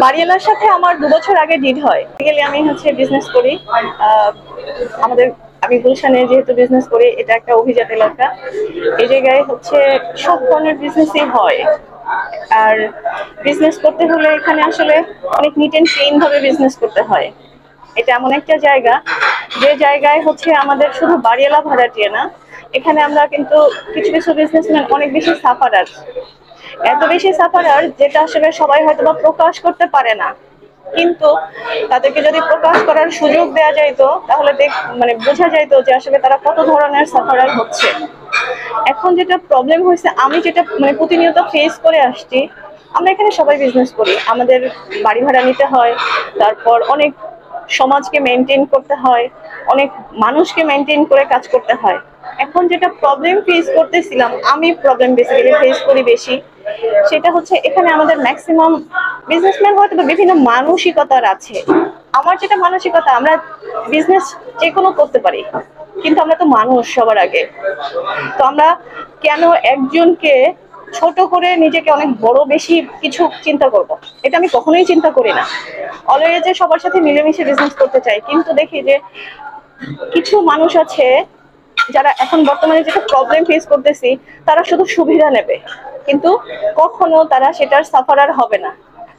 বাড়িওয়ালার সাথে আমার ২ বছর আগে ডিড হয়। গেলে আমি বিজনেস করি। আমাদের আমি গুলশানে যেহেতু বিজনেস করি, এটা একটা অভিজাত এলাকা। এই জায়গায় সব ধরনের বিজনেসই হয়। আর বিজনেস করতে হলে এখানে আসলে অনেক নিট এন্ড ক্লিন ভাবে বিজনেস করতে হয়। এটা এমন একটা জায়গা, যে জায়গায় আমাদের শুধু বাড়িওয়ালা ভাড়াটিয়া না, এখানে আমরা কিন্তু কিছু কিছু বিজনেসম্যান অনেক বেশি সাফারার। এত বেশি সাফারার যেটা আসলে সবাই হয়তো বা প্রকাশ করতে পারে না। কিন্তু তাদেরকে যদি প্রকাশ করার সুযোগ দেওয়া যাইতো, তাহলে বোঝা যাইতো যে আসলে তারা কত ধরনের সাফারার হচ্ছে। এখন যেটা প্রবলেম হয়েছে, আমি যেটা প্রতিনিয়ত ফেস করে আসছি, আমরা এখানে সবাই বিজনেস করি, আমাদের বাড়ি ভাড়া নিতে হয়, তারপর অনেক সমাজকে মেনটেন করতে হয়, অনেক মানুষকে মেনটেন করে কাজ করতে হয়। এখন যেটা প্রবলেম ফেস করতেছিলাম, আমি প্রবলেম বেসিক্যালি ফেস করি বেশি, সেটা এখানে আমাদের ম্যাক্সিমাম বিজনেসম্যান হয়তো বিভিন্ন মানসিকতার আছে। আমার যেটা মানসিকতা, আমরা বিজনেস যে কোনো করতে পারি, কিন্তু আমরা তো মানুষ সবার আগে। তো আমরা কেন একজনকে ছোট করে নিজেকে অনেক বড় বেশি কিছু চিন্তা করব, এটা আমি কখনোই চিন্তা করি না। অলওয়েজ যে সবার সাথে মিলেমিশে বিজনেস করতে চাই, কিন্তু দেখি যে কিছু মানুষ আছে যারা এখন বর্তমানে যেটা প্রবলেম ফেস করতেছি, তারা শুধু সুবিধা নেবে, কিন্তু কখনো তারা সেটার সাফারার হবে না।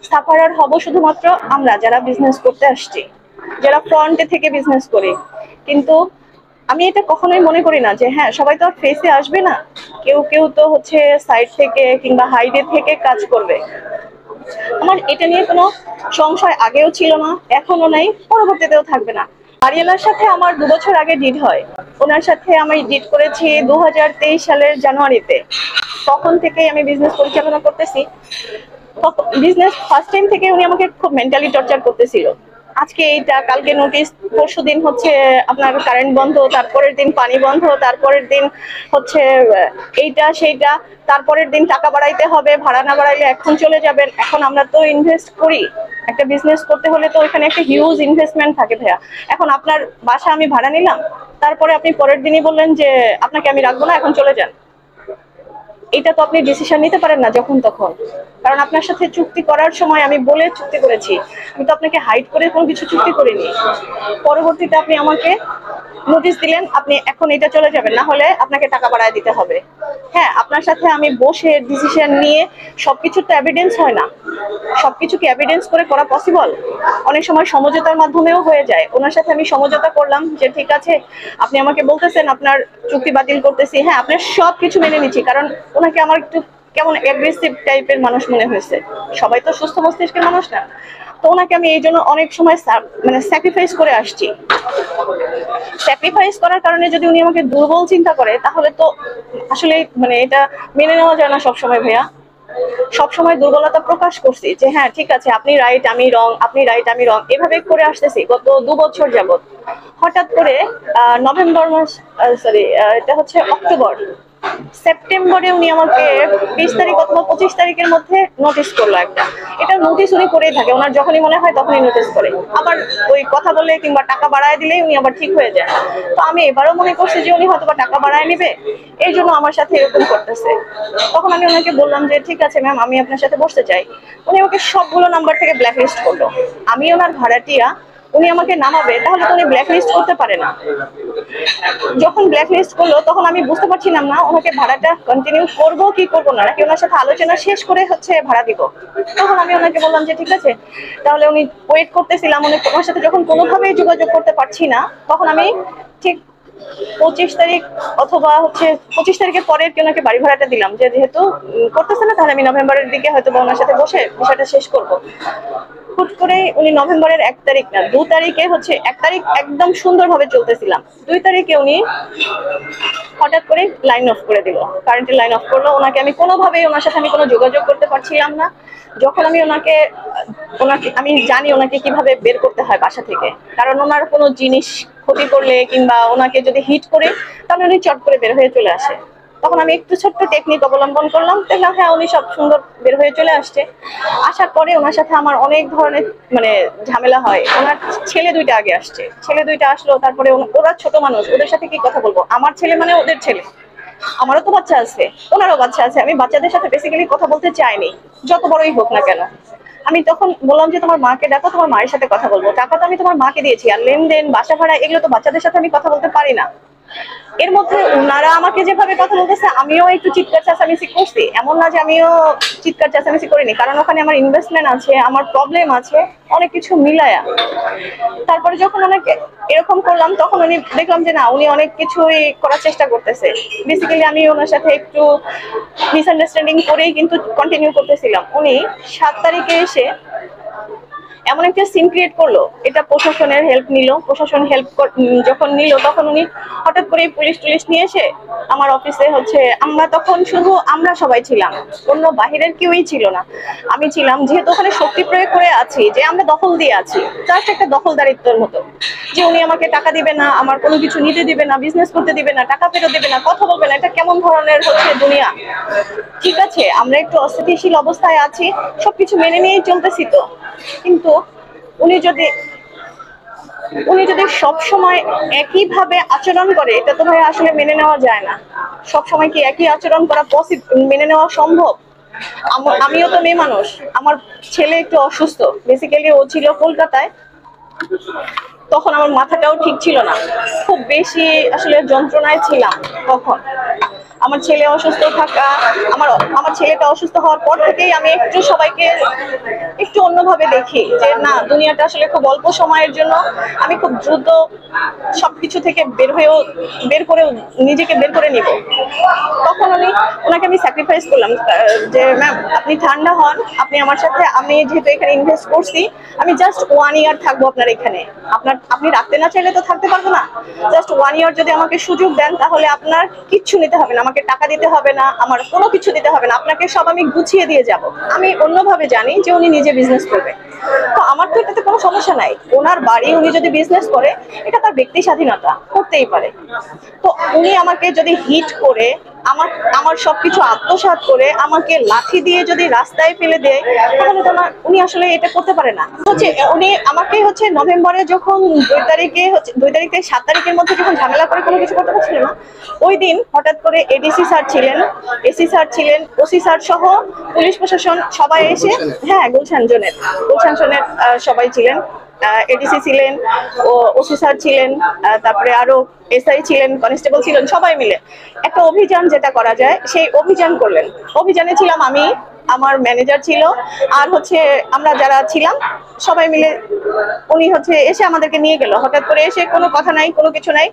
সাফারার হব শুধুমাত্র আমরা যারা বিজনেস করতে আসছি, যারা ফ্রন্টে থেকে বিজনেস করি। কিন্তু আমি এটা কখনোই মনে করি না যে হ্যাঁ, সবাই তো আর ফেসে আসবে না, কেউ কেউ তো সাইড থেকে কিংবা হাইডে থেকে কাজ করবে। আমার এটা নিয়ে কোনো সংশয় আগেও ছিল না, এখনো নাই, পরবর্তীতেও থাকবে না। আরিয়ালার সাথে আমার ২ বছর আগে ডিড হয়। ওনার সাথে আমি ডিড করেছি ২০২৩ সালের জানুয়ারিতে। তখন থেকেই আমি বিজনেস পরিচালনা করতেছি। বিজনেস ফার্স্ট টাইম থেকে উনি আমাকে খুব মেন্টালি টর্চার করতেছিল। আজকে এইটা, কালকে নোটিশ, পরশু দিন আপনার কারেন্ট বন্ধ, তারপরের দিন পানি বন্ধ, তারপরের দিন এইটা সেইটা, তারপরের দিন টাকা বাড়াইতে হবে, ভাড়া না বাড়াইলে এখন চলে যাবেন। এখন আমরা তো ইনভেস্ট করি, একটা বিজনেস করতে হলে তো ওইখানে একটা হিউজ ইনভেস্টমেন্ট থাকে ভাইয়া। এখন আপনার বাসা আমি ভাড়া নিলাম, তারপরে আপনি পরের দিনই বললেন যে আপনাকে আমি রাখবো না, এখন চলে যান। এটা তো আপনি ডিসিশন নিতে পারেন না যখন তখন, কারণ আপনার সাথে চুক্তি করার সময় আমি বলে চুক্তি করেছি, আমি তো আপনাকে হাইড করে কোনো কিছু চুক্তি করিনি। পরবর্তীতে আপনি আমাকে নোটিশ দিলেন, আপনি এখন এটা চলে যাবেন, না হলে আপনাকে টাকা বাড়ায় দিতে হবে। হ্যাঁ, আপনার সাথে আমি বসে ডিসিশন নিয়ে সবকিছু তো এভিডেন্স হয় না, সবকিছু কি এভিডেন্স করে করা পসিবল? অনেক সময় সমঝোতার মাধ্যমেও হয়ে যায়। ওনার সাথে আমি সমঝোতা করলাম যে ঠিক আছে, আপনি আমাকে বলতেছেন আপনার চুক্তি বাতিল করতেছি, হ্যাঁ আপনার সবকিছু মেনে নিচ্ছি, কারণ ওনাকে আমার একটু কেমন অ্যাগ্রেসিভ টাইপের মানুষ মনে হয়েছে। সবাই তো সুস্থ মস্তিষ্কের মানুষ না। তো ওনাকে আমি এই জন্য অনেক সময় স্যাক্রিফাইস করে আসছি। স্যাক্রিফাইস করার কারণে যদি উনি আমাকে দুর্বল চিন্তা করে, তাহলে তো আসলে এটা মেনে নেওয়া যায় না সবসময় ভাইয়া। সবসময় দুর্বলতা প্রকাশ করছি যে হ্যাঁ ঠিক আছে, আপনি রাইট আমি রং, আপনি রাইট আমি রং, এভাবে করে আসতেছি গত ২ বছর যাবত। হঠাৎ করে নভেম্বর মাস, সরি এটা অক্টোবর, সেপ্টেম্বরে উনি আমাকে ২০ তারিখ অথবা ২৫ তারিখের মধ্যে নোটিশ করলো একটা। এটা নোটিশ উনি করেই থাকে, ওনার যখনই মনে হয় তখনই নোটিশ করে। আবার ওই কথা বলে কিংবা টাকা বাড়ায় দিলেই উনি আবার ঠিক হয়ে যায়। তো আমি এবারও মনে করছি যে উনি হয়তো বা টাকা বাড়ায় নিবে, এই জন্য আমার সাথে এরকম করতেছে। তখন আমি ওনাকে বললাম যে ঠিক আছে ম্যাম, আমি আপনার সাথে বসতে চাই। উনি আমাকে সবগুলো নাম্বার থেকে ব্ল্যাকলিস্ট করলো। আমি ওনার ভাড়াটিয়া, উনি আমাকে নামাবে, তাহলে তো উনি ব্ল্যাকলিস্ট করতে পারে না। যখন ব্ল্যাকলিস্ট করলো, তখন আমি বুঝতে পারছিলাম না ওনাকে ভাড়াটা কন্টিনিউ করবো কি করবো না, নাকি ওনার সাথে আলোচনা শেষ করে ভাড়া দিব। তখন আমি ওনাকে বললাম যে ঠিক আছে, তাহলে উনি ওয়েট করতেছিলাম। উনি ওনার সাথে যখন কোনোভাবেই যোগাযোগ করতে পারছি না, তখন আমি ঠিক ২৫ তারিখ অথবা ২৫ তারিখের পরে ওনাকে বাড়ি ভাড়াটা দিলাম, যে যেহেতু করতেছে না, তাহলে আমি নভেম্বরের দিকে হয়তো বা ওনার সাথে বসে বিষয়টা শেষ করবো। হুট করে উনি নভেম্বরের ১ তারিখ না, ২ তারিখে ১ তারিখ একদম সুন্দরভাবে চলতেছিলাম, ২ তারিখে উনি হঠাৎ করে লাইন অফ করে দিল, কারেন্টের লাইন অফ করলো। ওনাকে আমি কোনোভাবেই, ওনার সাথে আমি কোনো যোগাযোগ করতে পারছিলাম না। যখন আমি ওনাকে আমি জানি ওনাকে কিভাবে বের করতে হয় বাসা থেকে, কারণ ওনার কোনো জিনিস ক্ষতি করলে কিংবা ওনাকে যদি হিট করে, তাহলে উনি চট করে বের হয়ে চলে আসে। তখন আমি একটু ছোট্ট টেকনিক অবলম্বন করলাম, দেখলাম হ্যাঁ উনি সব সুন্দর বের হয়ে চলে আসছে। আসার পরে ওনার সাথে আমার অনেক ধরনের ঝামেলা হয়। ওনার ছেলে ২টা আগে আসছে, ছেলে ২টা আসলো, তারপরে ওরা ছোট মানুষ, ওদের সাথে কি কথা বলবো? আমার ছেলে মানে ওদের ছেলে, আমারও তো বাচ্চা আছে, ওনারও বাচ্চা আছে। আমি বাচ্চাদের সাথে বেসিক্যালি কথা বলতে চাইনি, যত বড়ই হোক না কেন। আমি তখন বললাম যে তোমার মাকে ডাকো, তোমার মায়ের সাথে কথা বলবো। টাকা তো আমি তোমার মাকে দিয়েছি, আর লেনদেন বাসা ভাড়া এগুলো তো বাচ্চাদের সাথে আমি কথা বলতে পারি না। এর মধ্যে ওনারা আমাকে যেভাবে কথা বলতেছে আমিও একটু চিৎকার চেঁচামেচি করছি, এমন না যে আমিও চিৎকার চেঁচামেচি করিনি, কারণ ওখানে আমার ইনভেস্টমেন্ট আছে, আমার প্রবলেম আছে, অনেক কিছু মিলায়া। তারপরে যখন ওনাকে এরকম করলাম তখন উনি দেখলাম যে না, উনি অনেক কিছুই করার চেষ্টা করতেছে। বেসিক্যালি আমি ওনার সাথে একটু মিসআন্ডারস্ট্যান্ডিং করেই কিন্তু কন্টিনিউ করতেছিলাম। উনি 7 তারিখে এসে এমন একটা সিন ক্রিয়েট করলো, এটা প্রশাসনের হেল্প নিল। প্রশাসন হেল্প যখন নিল তখন উনি হঠাৎ করে পুলিশ টুলিশ নিয়ে এসে আমার অফিসে হচ্ছে, আমরা তখন শুধু আমরা সবাই ছিলাম, অন্য বাহিরের কেউই ছিল না, আমি ছিলাম। যেহেতু ওখানে শক্তি প্রয়োগ করে আছি, যে আমরা দখল দিয়ে আছি, জাস্ট একটা দখলদারিত্বের মতো, যে উনি আমাকে টাকা দিবে না, আমার কোনো কিছু নিতে দিবে না, বিজনেস করতে দিবে না, টাকা ফেরত দিবে না, কথা বলবে না। এটা কেমন ধরনের হচ্ছে দুনিয়া? ঠিক আছে, আমরা একটু অস্থিতিশীল অবস্থায় আছি, সবকিছু মেনে নিয়েই চলতেছি তো। কিন্তু উনি যদি সব সময় একই ভাবে আচরণ করে, এটা তো ভাই আসলে মেনে নেওয়া যায় না। সব সময় কি একই আচরণ করা মেনে নেওয়া সম্ভব? আমিও তো মেয়ে মানুষ, আমার ছেলে একটু অসুস্থ, বেসিক্যালি ও ছিল কলকাতায়, তখন আমার মাথাটাও ঠিক ছিল না, খুব বেশি আসলে যন্ত্রণায় ছিলাম তখন। আমার ছেলে অসুস্থ থাকা, আমার ছেলেটা অসুস্থ হওয়ার পর থেকেই আমি একটু সবাইকে একটু অন্যভাবে দেখি, যে না, দুনিয়াটা আসলে খুব অল্প সময়ের জন্য, আমি খুব দ্রুত সবকিছু থেকে নিজেকে বের করে নিব। তখন ওনাকে আমি স্যাক্রিফাইস করলাম যে ম্যাম আপনি ঠান্ডা হন, আপনি আমার সাথে, আমি যেহেতু এখানে ইনভেস্ট করছি, আমি জাস্ট 1 ইয়ার থাকবো আপনার এখানে, আপনি রাখতে না চাইলে তো থাকতে পারবো না, জাস্ট 1 ইয়ার যদি আমাকে সুযোগ দেন, তাহলে আপনার কিচ্ছু নিতে হবে না, আমাকে টাকা দিতে হবে না, আমার কোনো কিছু দিতে হবে না, আপনাকে সব আমি গুছিয়ে দিয়ে যাব। আমি অন্যভাবে জানি যে উনি নিজে বিজনেস করবে, তো আমার তো এটাতে কোনো সমস্যা নাই। ওনার বাড়ি, উনি যদি বিজনেস করে, এটা তার ব্যক্তি স্বাধীনতা, করতেই পারে। তো উনি আমাকে যদি হিট করে, আমার সবকিছু আত্মসাৎ করে, আমাকে লাঠি দিয়ে যদি রাস্তায় ফেলে দেয়, তাহলে তো উনি আসলে এটা করতে পারে না। হচ্ছে উনি আমাকে হচ্ছে নভেম্বরে যখন 2 তারিখে 2 তারিখ থেকে 7 তারিখের মধ্যে যখন ঝামেলা করে কোনো কিছু করতে পারছিল না, ওই দিন হঠাৎ করে এডিসি স্যার ছিলেন, এসি স্যার ছিলেন, ওসি স্যার সহ পুলিশ প্রশাসন সবাই এসে, হ্যাঁ গুলশান জোনের সবাই ছিলেন, এডিসি ছিলেন, ও ওসি স্যার ছিলেন, তারপরে আরো এসআই ছিলেন, কনস্টেবল ছিলেন, সবাই মিলে একটা অভিযান যেটা করা যায় সেই অভিযান করলেন। অভিযানে ছিলাম আমি, আমার ম্যানেজার ছিল, আর হচ্ছে আমরা যারা ছিলাম সবাই মিলে। উনি হচ্ছে এসে আমাদেরকে নিয়ে গেল, হঠাৎ করে এসে, কোনো কথা নাই, কোনো কিছু নাই,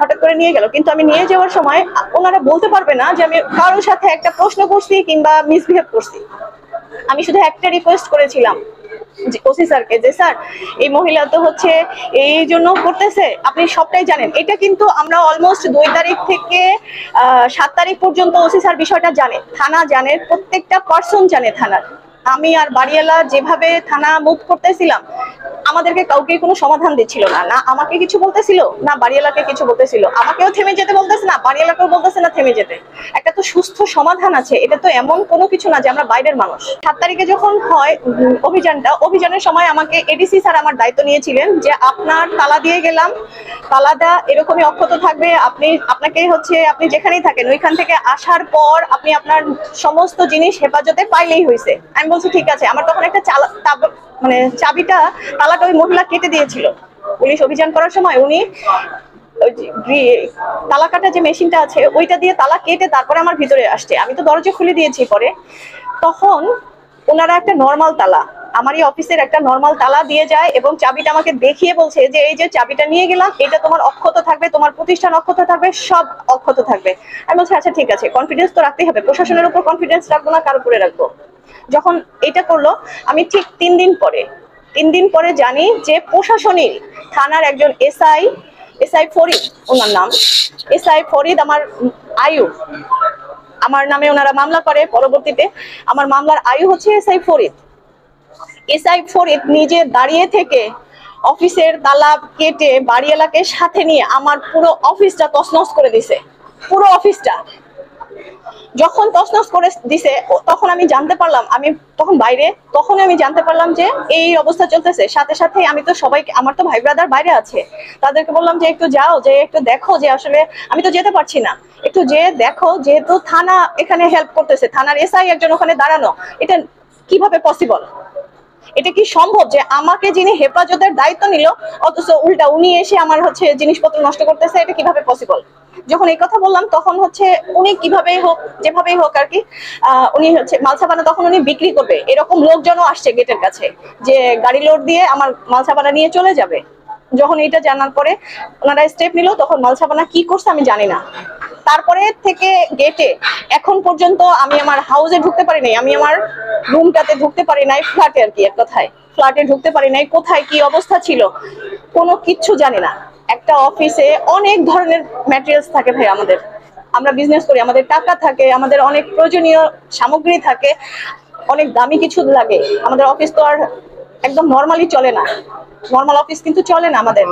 হঠাৎ করে নিয়ে গেল। কিন্তু আমি নিয়ে যাওয়ার সময় ওনারা বলতে পারবে না যে আমি কারোর সাথে একটা প্রশ্ন করছি কিংবা মিসবিহেভ করছি। আমি শুধু একটা রিকোয়েস্ট করেছিলাম ওসি স্যারকে, যে স্যার এই মহিলা তো হচ্ছে এই জন্য করতেছে, আপনি সবটাই জানেন। এটা কিন্তু আমরা অলমোস্ট 2 তারিখ থেকে 7 তারিখ পর্যন্ত ওসি স্যার বিষয়টা জানে, থানা জানে, প্রত্যেকটা পার্সন জানে থানার। আমি আর বাড়িওয়ালা যেভাবে থানা মুভ করতেছিলাম, আমাদেরকে কাউকে কোনো সমাধান দিচ্ছিল না, না আমাকে কিছু বলতেছিল, না বাড়িওয়ালাকে কিছু বলতেছিল, আমাকেও থেমে যেতে বলতেছে না, বাড়িওয়ালাকেও বলতেছে না থেমে যেতে। একটা তো সুস্থ সমাধান আছে, এটা তো এমন কোনো কিছু না যে আমরা বাইরের মানুষ। 7 তারিখে যখন হয় অভিযানের সময় আমাকে এডিসি স্যার আমার দায়িত্ব নিয়েছিলেন যে আপনার তালা দিয়ে গেলাম, তালাটা এরকমই অক্ষত থাকবে, আপনাকে হচ্ছে আপনি যেখানেই থাকেন ওইখান থেকে আসার পর আপনি আপনার সমস্ত জিনিস হেফাজতে পাইলেই হয়েছে। আমি বলছি ঠিক আছে। আমার তখন একটা চাবিটা, তালাটা ওই মহিলা কেটে দিয়েছিল পুলিশ অভিযান করার সময়। উনি তালা কাটা যে মেশিনটা আছে ওইটা দিয়ে তালা কেটে তারপরে আমার ভিতরে আসছে। আমি তো দরজা খুলে দিয়েছি পরে। তখন ওনারা একটা নর্মাল তালা, আমার এই অফিসের একটা নর্মাল তালা দিয়ে যায় এবং চাবিটা আমাকে দেখিয়ে বলছে যে এই যে চাবিটা নিয়ে গেলাম, এটা তোমার অক্ষত থাকবে, তোমার প্রতিষ্ঠান অক্ষত থাকবে, সব অক্ষত থাকবে। আমি বলছি আচ্ছা ঠিক আছে, কনফিডেন্স তো রাখতেই হবে, প্রশাসনের উপর কনফিডেন্স রাখবো না, কার উপরে রাখবো। যখন এটা করলো, আমি ঠিক 3 দিন পরে জানি যে প্রশাসনিক থানার একজন এসআই ফরিদ, ওনার নাম এসআই ফরিদ, আমার নামে ওনারা মামলা করে। পরবর্তীতে আমার মামলার আয়ু হচ্ছে এসআই ফরিদ নিজে দাঁড়িয়ে থেকে অফিসের তালা কেটে বাড়িওয়ালাকে সাথে নিয়ে আমার পুরো অফিসটা তছনছ করে দিছে। পুরো অফিসটা যখন তছনছ করে দিছে, তখন আমি জানতে পারলাম, আমি তখন বাইরে, তখন আমি জানতে পারলাম যে এই অবস্থা চলতেছে। সাথে সাথে আমি তো সবাইকে, আমার তো ভাই ব্রাদার বাইরে আছে, তাদেরকে বললাম যে একটু যাও, যে একটু দেখো, যে আসলে আমি তো যেতে পারছি না, একটু যে দেখো, যেহেতু থানা এখানে হেল্প করতেছে, থানার এসআই একজন ওখানে দাঁড়ানো, এটা কিভাবে পসিবল। এটা কি সম্ভব যে আমাকে যিনি হেফাজতের দায়িত্ব নিল অথচ উল্টা উনি এসে আমার হচ্ছে জিনিসপত্র নষ্ট করতেছে? এটা কিভাবে পসিবল? যখন এই কথা বললাম তখন হচ্ছে উনি কিভাবেই হোক যেভাবেই হোক আর কি উনি হচ্ছে মালসাপানা তখন উনি বিক্রি করবে এরকম লোকজনও আসছে গেটের কাছে যে গাড়ি লোড দিয়ে আমার মালসাপানা নিয়ে চলে যাবে। যখন এটা জানার পরে ওনারা স্টেপ নিল তখন মালসাপানা কি করছে আমি জানি না। তারপরে থেকে গেটে এখন পর্যন্ত আমি আমার হাউসে ঢুকতে পারি নাই, আমি আমার রুমটাতে ঢুকতে পারি নাই, ফ্ল্যাটে আর কি এক কথায় ফ্ল্যাটে ঢুকতে পারি নাই। কোথায় কি অবস্থা ছিল কোনো কিচ্ছু জানি না। একটা অফিসে অনেক ধরনের ম্যাটেরিয়ালস থাকে ভাই, আমাদের আমরা বিজনেস করি, আমাদের টাকা থাকে, আমাদের অনেক প্রয়োজনীয় সামগ্রী থাকে, অনেক দামি কিছু লাগে। আমাদের অফিস তো আর একদম নর্মালি চলে না, নর্মাল অফিস কিন্তু চলে না আমাদের।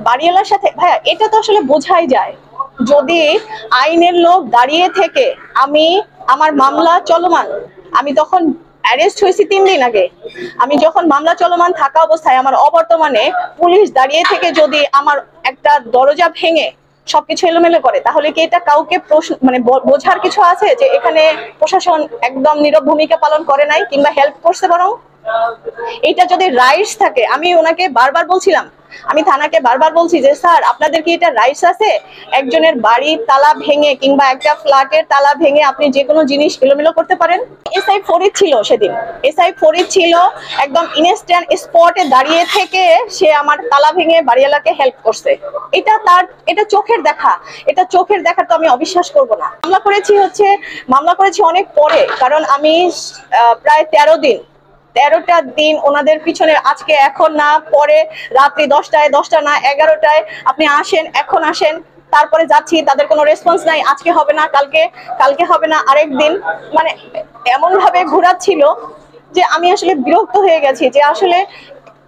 বাড়িওয়ালার সাথে ভাইয়া এটা তো আসলে বোঝাই যায়, যদি আইনের লোক দাঁড়িয়ে থেকে আমি আমার মামলা চলমান, আমি তখন অ্যারেস্ট হয়েছি 3 দিন আগে, আমি যখন মামলা চলমান থাকা অবস্থায় আমার অবর্তমানে পুলিশ দাঁড়িয়ে থেকে যদি আমার একটা দরজা ভেঙে সবকিছু এলোমেলো করে, তাহলে কি এটা কাউকে মানে বোঝার কিছু আছে যে এখানে প্রশাসন একদম নীরব ভূমিকা পালন করে নাই কিংবা হেল্প করছে? বরং এটা যদি রাইটস থাকে, আমি ওনাকে বারবার বলছিলাম, আমি থানাকে বারবার বলছি যে স্যার আপনাদের কি এটা রাইটস আছে একজনের বাড়ির তালা ভেঙে কিংবা একটা ফ্ল্যাটের তালা ভেঙে আপনি যে কোনো জিনিস এলোমেলো করতে পারেন? এসআই ফরিদ ছিল সেদিন, এসআই ফরিদ ছিল, একদম ইনস্ট্যান্ট স্পটে দাঁড়িয়ে থেকে সে আমার তালা ভেঙে বাড়িওয়ালাকে হেল্প করছে। এটা চোখের দেখা, এটা চোখের দেখা তো আমি অবিশ্বাস করব না। মামলা করেছি অনেক পরে, কারণ আমি প্রায় 13টা দিন ওনাদের পিছনে, আজকে এখন না পরে রাত্রি 10টায়, 10টা না 11টায় আপনি আসেন, এখন আসেন, তারপরে যাচ্ছি, তাদের কোনো রেসপন্স নাই, আজকে হবে না, কালকে হবে না, আরেকদিন, মানে এমন ভাবে ঘোরাচ্ছিল যে আমি আসলে বিরক্ত হয়ে গেছি যে আসলে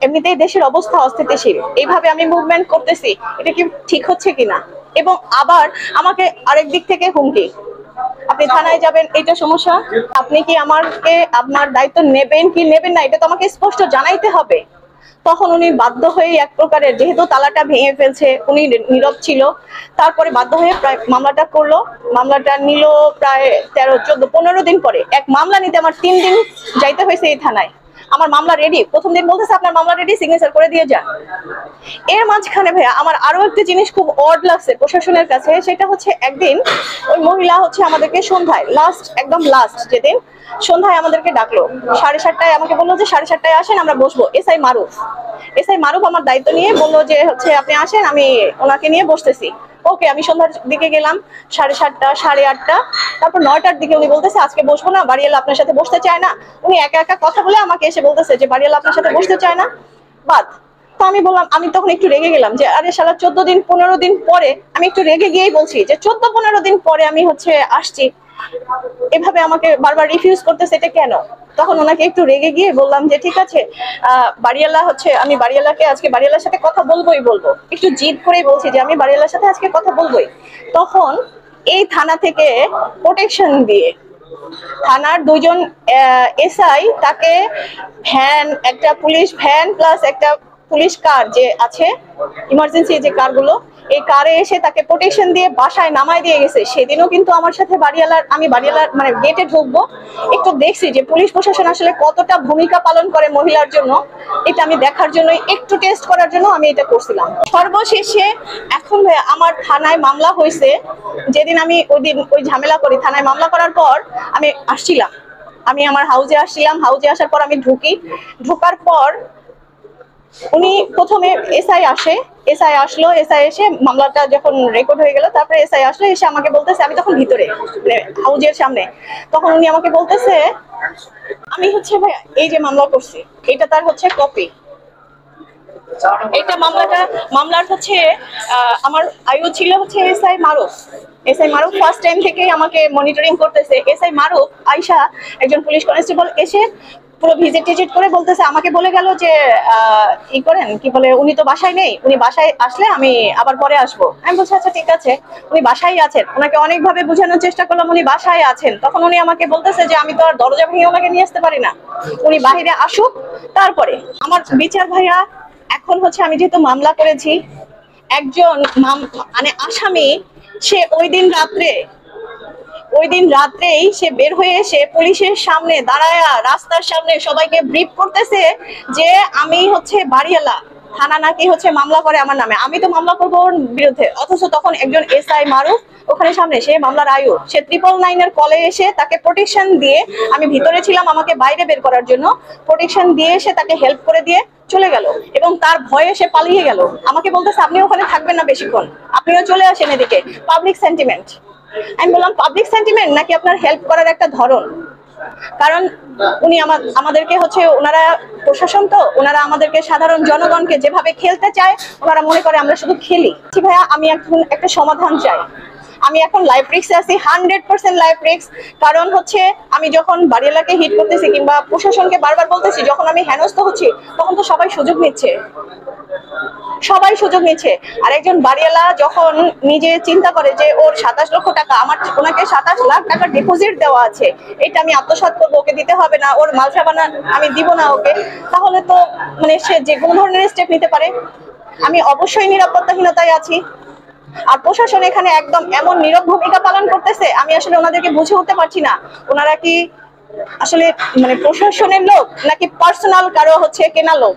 এমনিতেই দেশের অবস্থা অস্থিতিশীল, এইভাবে আমি মুভমেন্ট করতেছি, এটা কি ঠিক হচ্ছে কিনা? এবং আবার আমাকে আরেক দিক থেকে হুমকি, আপনি থানায় যাবেন, এটা সমস্যা, আপনি কি আমাকে আপনার দায়িত্ব নেবেন কি নেবেন না এটা তো আমাকে স্পষ্ট জানাইতে হবে। তখন উনি বাধ্য হয়ে এক প্রকারের, যেহেতু তালাটা ভেঙে ফেলছে, উনি নীরব ছিল, তারপরে বাধ্য হয়ে প্রায় মামলাটা করলো। মামলাটা নিল প্রায় 13, 14, 15 দিন পরে। এক মামলা নিতে আমার 3 দিন যাইতে হয়েছে এই থানায়। আমার মামলা রেডি, প্রথম দিন বলতেছে আপনার মামলা রেডি, সিগনেচার করে দিয়ে যান। এর মাঝখানে ভাইয়া আমার আরো একটা জিনিস খুব অড লাগছে প্রশাসনের কাছে, সেটা হচ্ছে একদিন ওই মহিলা হচ্ছে আমাদেরকে সন্ধ্যায়, একদম লাস্ট যেদিন সন্ধ্যায় আমাদেরকে ডাকলো 7:30টায়, আমাকে বললো যে 7:30টায় আসেন আমরা বসবো। এসআই মারুফ আমার দায়িত্ব নিয়ে বললো যে হচ্ছে আপনি আসেন, আমি ওনাকে নিয়ে বসতেছি। ওকে, আমি সন্ধ্যার দিকে গেলাম, 7:30টা, 8:30, তারপর 9টার দিকে উনি বলতেছে আজকে বসবো না, বাড়িওয়ালা আপনার সাথে বসতে চায় না। উনি একা একা কথা বলে আমাকে এসে বলতেছে যে বাড়িওয়ালা আপনার সাথে বসতে চায় না, বাদ। তো আমি বললাম, আমি তখন একটু রেগে গেলাম যে আরে শালা 14 দিন 15 দিন পরে, আমি একটু রেগে গিয়েই বলছি যে 14-15 দিন পরে আমি হচ্ছে আসছি, এভাবে আমাকে বারবার রিফিউজ করতেছে, এটা কেন? তখন ওনাকে একটু রেগে গিয়ে বললাম যে ঠিক আছে, বাড়িওয়ালা হচ্ছে, আমি বাড়িওয়ালাকে আজকে বাড়িওয়ালার সাথে কথা বলবো, একটু জিদ করেই বলছি যে আমি বাড়িওয়ালার সাথে আজকে কথা বলবোই। তখন এই থানা থেকে প্রোটেকশন দিয়ে থানার 2জন এসআই তাকে ভ্যান, একটা পুলিশ ভ্যান প্লাস একটা পুলিশ কার যে আছে ইমার্জেন্সি যে কারগুলো, এই কারে এসে তাকে প্রোটেকশন দিয়ে বাসায় নামায় দিয়ে গেছে। সেদিনও কিন্তু আমার সাথে আমি বাড়িওয়ালার মানে গেটে ঢুকবো, একটু দেখছি যে পুলিশ প্রশাসন আসলে কতটা ভূমিকা পালন করে মহিলার জন্য, এটা আমি দেখার জন্য, একটু টেস্ট করার জন্য আমি এটা করছিলাম। সর্বশেষে এখন আমার থানায় মামলা হয়েছে, যেদিন আমি ওই ঝামেলা করি, থানায় মামলা করার পর আমি আসছিলাম, আমি আমার হাউজে আসছিলাম, হাউজে আসার পর আমি ঢোকার পর উনি প্রথমে এসআই আসলো, এসআই এসে মামলাটা যখন রেকর্ড হয়ে গেল, তারপরে এসআই আসলো, এসে আমাকে বলতেছে, আমি তখন ভিতরে মানে হাউজের সামনে, তখন উনি আমাকে বলতেছে আমি হচ্ছে ভাই এই যে মামলা করছি, এটা তার হচ্ছে কপি, এটা মামলার হচ্ছে আমার আয়ু ছিল হচ্ছে এসআই মারুফ ফার্স্ট টাইম থেকেই আমাকে মনিটরিং করতেছে। এসআই মারুফ আয়শা একজন পুলিশ কনস্টেবল এসে পুরো ভিজিট করে বলতেছে, আমাকে বলে গেল যে ই করেন কি বলে, উনি তো বাসায় নেই, উনি বাসায় আসলে আমি আবার পরে আসবো। আমি বলছি আচ্ছা ঠিক আছে, উনি বাসায় আছেন। ওনাকে অনেকভাবে বোঝানোর চেষ্টা করলাম উনি বাসায় আছেন। তখন উনি আমাকে বলতেছে যে আমি তো আর দরজা ভেঙে ওনাকে নিয়ে আসতে পারি না, উনি বাহিরে আসুক তারপরে আমার বিচার। ভাইয়া এখন হচ্ছে আমি যেহেতু মামলা করেছি, একজন মানে আসামি, সে ওই দিন রাত্রে ওই দিন রাত্রেই সে বের হয়ে এসে পুলিশের সামনে দাঁড়ায় রাস্তার সামনে সবাইকে ব্রিফ করতেছে যে আমি হচ্ছে বাড়িওয়ালা, থানা নাকি হচ্ছে মামলা করে আমার নামে, আমি তো মামলা করবো ওর বিরুদ্ধে। অথচ তখন একজন এসআই মারুফ ওখানে সামনে, সে মামলার আয়ু, সে 999 কলে এসে তাকে প্রোটেকশন দিয়ে, আমি ভিতরে ছিলাম আমাকে বাইরে বের করার জন্য, প্রোটেকশন দিয়ে এসে তাকে হেল্প করে দিয়ে চলে গেল এবং তার ভয়ে সে পালিয়ে গেল। আমাকে বলতেছে আপনি ওখানে থাকবেন না বেশিক্ষণ, আপনিও চলে আসেন এদিকে। Public sentiment. আমি বললাম পাবলিক সেন্টিমেন্ট নাকি আপনার হেল্প করার একটা ধরন? কারণ উনি আমাদেরকে হচ্ছে, ওনারা প্রশাসন তো, ওনারা আমাদেরকে সাধারণ জনগণকে যেভাবে খেলতে চায় ওনারা মনে করে আমরা শুধু খেলি। ভাইয়া আমি এখন একটা সমাধান চাই। আমি এখন লাইফ রিস্কে আছি, 100% লাইফ রিস্ক। কারণ হচ্ছে আমি যখন বাড়িওয়ালাকে হিট করতেছি কিংবা প্রশাসনকে বারবার বলতেছি, যখন আমি হেনস্থ হচ্ছি তখন তো সবাই সুযোগ নিচ্ছে, সবাই সুযোগ নিচ্ছে। আর একজন বাড়িওয়ালা যখন নিজে চিন্তা করে যে ওর 27 লক্ষ টাকা, আমার ওনাকে 27 লাখ টাকা ডিপোজিট দেওয়া আছে, এটা আমি আত্মসাৎ করবো, ওকে দিতে হবে না, ওর মাল সাবানা আমি দিব না ওকে, তাহলে তো মানে সে যে কোনো ধরনের স্টেপ নিতে পারে। আমি অবশ্যই নিরাপত্তাহীনতায় আছি। আর প্রশাসন এখানে একদম এমন নীরব ভূমিকা পালন করতেছে, আমি আসলে ওনাদেরকে বুঝে উঠতে পারছি না ওনারা কি আসলে মানে প্রশাসনের লোক নাকি পার্সোনাল কারো হচ্ছে কেনা লোক।